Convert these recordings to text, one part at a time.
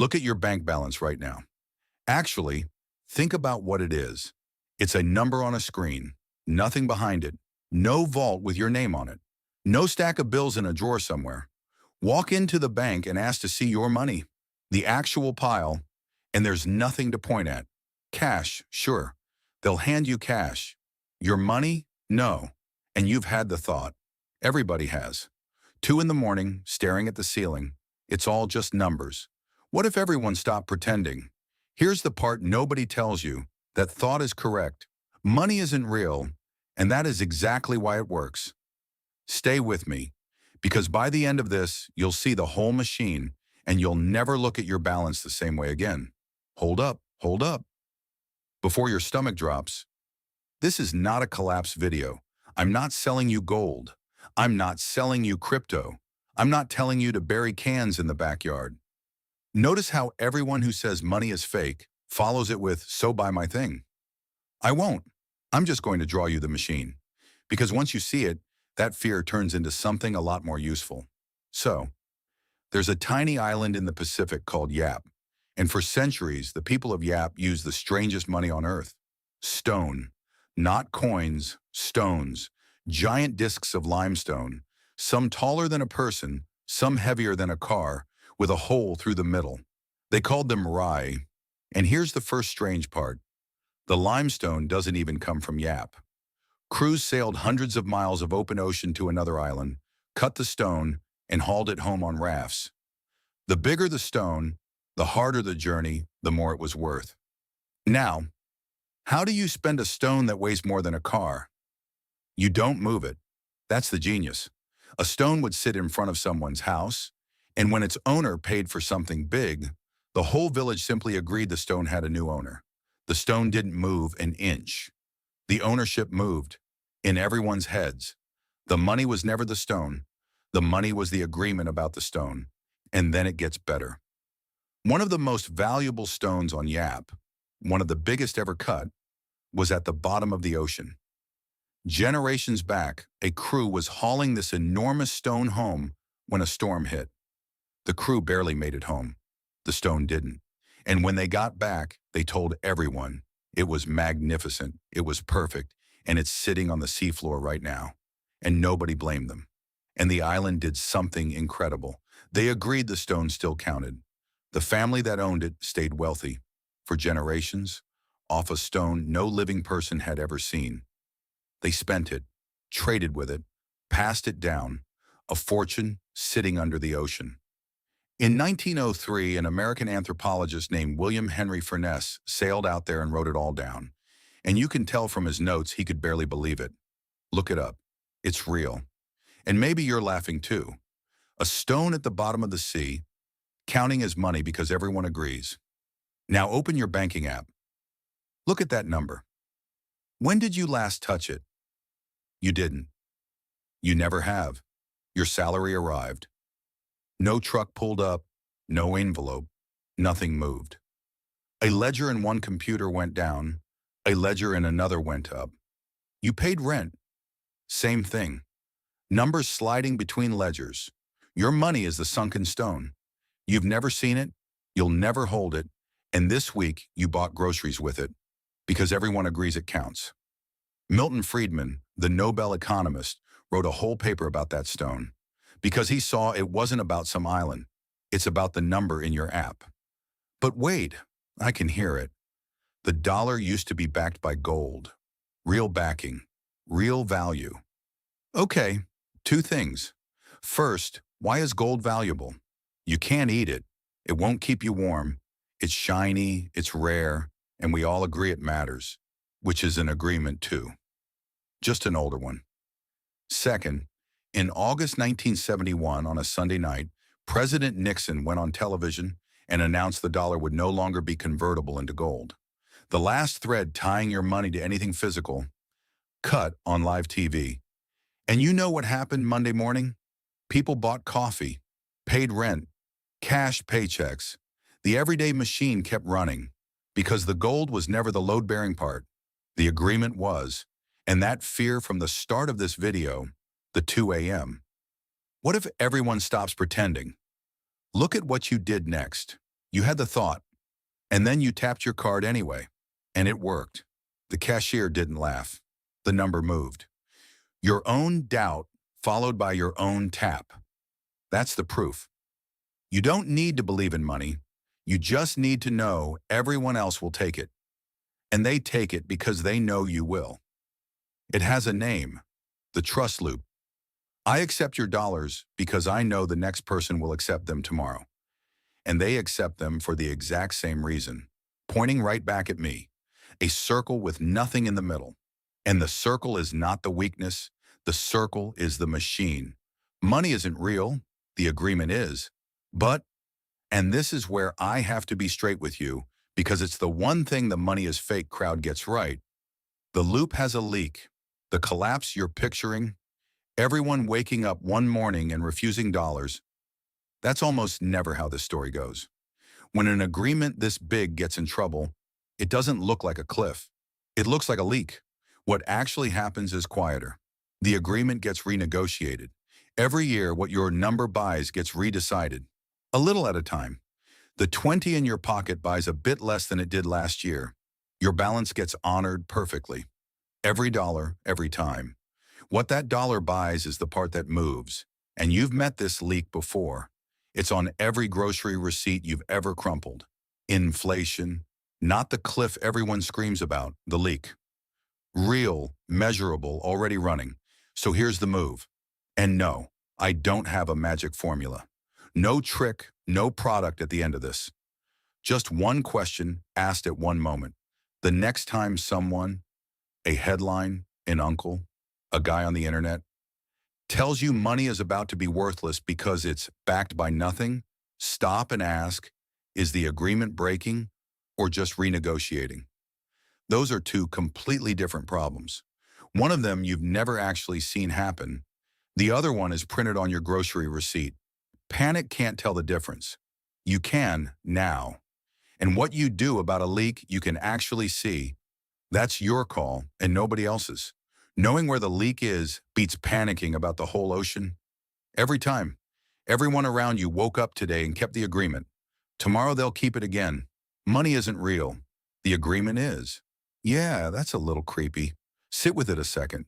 Look at your bank balance right now. Actually, think about what it is. It's a number on a screen, nothing behind it, no vault with your name on it, no stack of bills in a drawer somewhere. Walk into the bank and ask to see your money, the actual pile, and there's nothing to point at. Cash, sure. They'll hand you cash. Your money? No. And you've had the thought. Everybody has. 2 in the morning, staring at the ceiling. It's all just numbers. What if everyone stopped pretending? Here's the part nobody tells you. That thought is correct. Money isn't real, and that is exactly why it works. Stay with me, because by the end of this, you'll see the whole machine, and you'll never look at your balance the same way again. Hold up, hold up. Before your stomach drops, this is not a collapse video. I'm not selling you gold. I'm not selling you crypto. I'm not telling you to bury cans in the backyard. Notice how everyone who says money is fake follows it with, "So buy my thing." I won't. I'm just going to draw you the machine. Because once you see it, that fear turns into something a lot more useful. So, there's a tiny island in the Pacific called Yap. And for centuries, the people of Yap used the strangest money on earth. Stone. Not coins, stones. Giant discs of limestone. Some taller than a person, some heavier than a car, with a hole through the middle. They called them rai. And here's the first strange part. The limestone doesn't even come from Yap. Crews sailed hundreds of miles of open ocean to another island, cut the stone, and hauled it home on rafts. The bigger the stone, the harder the journey, the more it was worth. Now, how do you spend a stone that weighs more than a car? You don't move it. That's the genius. A stone would sit in front of someone's house, and when its owner paid for something big, the whole village simply agreed the stone had a new owner. The stone didn't move an inch. The ownership moved, in everyone's heads. The money was never the stone. The money was the agreement about the stone. And then it gets better. One of the most valuable stones on Yap, one of the biggest ever cut, was at the bottom of the ocean. Generations back, a crew was hauling this enormous stone home when a storm hit. The crew barely made it home. The stone didn't. And when they got back, they told everyone it was magnificent, it was perfect, and it's sitting on the seafloor right now. And nobody blamed them. And the island did something incredible. They agreed the stone still counted. The family that owned it stayed wealthy for generations, off a stone no living person had ever seen. They spent it, traded with it, passed it down, a fortune sitting under the ocean. In 1903, an American anthropologist named William Henry Furness sailed out there and wrote it all down. And you can tell from his notes he could barely believe it. Look it up. It's real. And maybe you're laughing too. A stone at the bottom of the sea, counting as money because everyone agrees. Now open your banking app. Look at that number. When did you last touch it? You didn't. You never have. Your salary arrived. No truck pulled up, no envelope, nothing moved. A ledger in one computer went down, a ledger in another went up. You paid rent. Same thing. Numbers sliding between ledgers. Your money is the sunken stone. You've never seen it, you'll never hold it, and this week you bought groceries with it, because everyone agrees it counts. Milton Friedman, the Nobel economist, wrote a whole paper about that stone, because he saw it wasn't about some island, it's about the number in your app. But wait, I can hear it. The dollar used to be backed by gold. Real backing, real value. Okay, 2 things. First, why is gold valuable? You can't eat it. It won't keep you warm. It's shiny, it's rare, and we all agree it matters, which is an agreement too. Just an older one. Second, in August 1971, on a Sunday night, President Nixon went on television and announced the dollar would no longer be convertible into gold. The last thread tying your money to anything physical, cut on live TV. And you know what happened Monday morning? People bought coffee, paid rent, cashed paychecks. The everyday machine kept running because the gold was never the load-bearing part. The agreement was, and that fear from the start of this video, the 2 a.m. What if everyone stops pretending? Look at what you did next. You had the thought, and then you tapped your card anyway. And it worked. The cashier didn't laugh. The number moved. Your own doubt followed by your own tap. That's the proof. You don't need to believe in money. You just need to know everyone else will take it. And they take it because they know you will. It has a name, the trust loop. I accept your dollars because I know the next person will accept them tomorrow. And they accept them for the exact same reason, pointing right back at me, a circle with nothing in the middle. And the circle is not the weakness, the circle is the machine. Money isn't real, the agreement is. But, and this is where I have to be straight with you, because it's the one thing the money is fake crowd gets right. The loop has a leak. The collapse you're picturing, everyone waking up one morning and refusing dollars, that's almost never how this story goes. When an agreement this big gets in trouble, it doesn't look like a cliff. It looks like a leak. What actually happens is quieter. The agreement gets renegotiated. Every year, what your number buys gets redecided, a little at a time. The 20 in your pocket buys a bit less than it did last year. Your balance gets honored perfectly. Every dollar, every time. What that dollar buys is the part that moves. And you've met this leak before. It's on every grocery receipt you've ever crumpled. Inflation, not the cliff everyone screams about, the leak. Real, measurable, already running. So here's the move. And no, I don't have a magic formula. No trick, no product at the end of this. Just one question asked at one moment. The next time someone, a headline, an uncle, a guy on the internet, tells you money is about to be worthless because it's backed by nothing, stop and ask, is the agreement breaking or just renegotiating? Those are two completely different problems. One of them you've never actually seen happen. The other one is printed on your grocery receipt. Panic can't tell the difference. You can now. And what you do about a leak you can actually see. That's your call and nobody else's. Knowing where the leak is beats panicking about the whole ocean. Every time. Everyone around you woke up today and kept the agreement. Tomorrow they'll keep it again. Money isn't real. The agreement is. Yeah, that's a little creepy. Sit with it a second.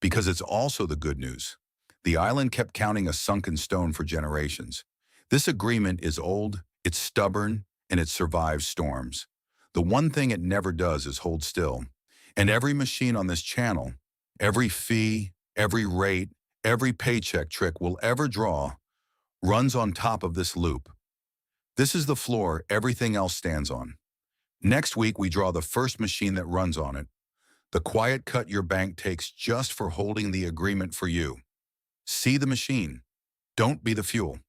Because it's also the good news. The island kept counting a sunken stone for generations. This agreement is old, it's stubborn, and it survives storms. The one thing it never does is hold still. And every machine on this channel, every fee, every rate, every paycheck trick we'll ever draw runs on top of this loop. This is the floor everything else stands on. Next week, we draw the first machine that runs on it. The quiet cut your bank takes just for holding the agreement for you. See the machine. Don't be the fuel.